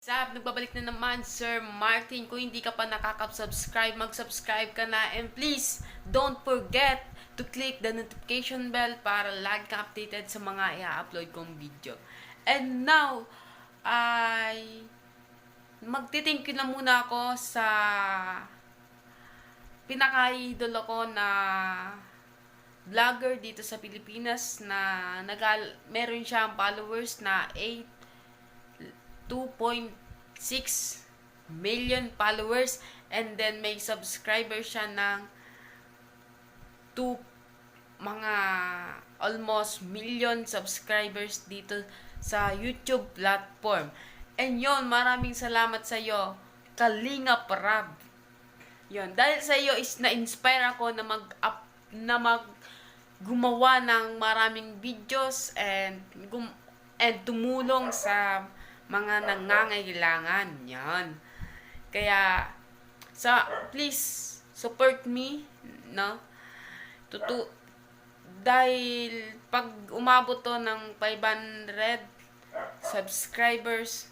Nagbabalik na naman Sir Martin. Kung hindi ka pa nakaka-subscribe, mag-subscribe ka na. And please, don't forget to click the notification bell para lagi kang updated sa mga i-upload kong video. And now, ay magti-thank you na muna ako sa pinaka-idol ko na vlogger dito sa Pilipinas na meron siyang followers na 2.6 million followers, and then may subscriber siya ng mga almost million subscribers dito sa YouTube platform. And yon, maraming salamat sa iyo, Kalinga Prab. Yon, dahil sa iyo is na-inspire ako na gumawa ng maraming videos and tumulong sa mga nangangailangan. Yan. Kaya, please, support me, no? Dahil pag umabot to ng 500 subscribers,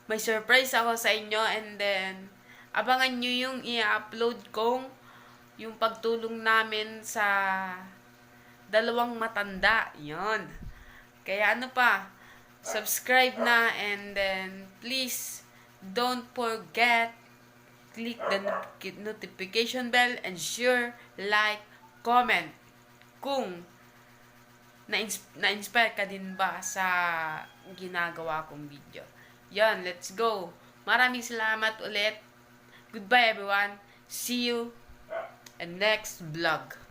may surprise ako sa inyo, and then, abangan nyo yung i-upload kong yung pagtulong namin sa dalawang matanda. Yon. Kaya ano pa, subscribe na, and then please don't forget click the notification bell and share, like, comment kung na-inspire ka din ba sa ginagawa kong video. Yan, let's go. Maraming salamat ulit. Goodbye everyone. See you in next vlog.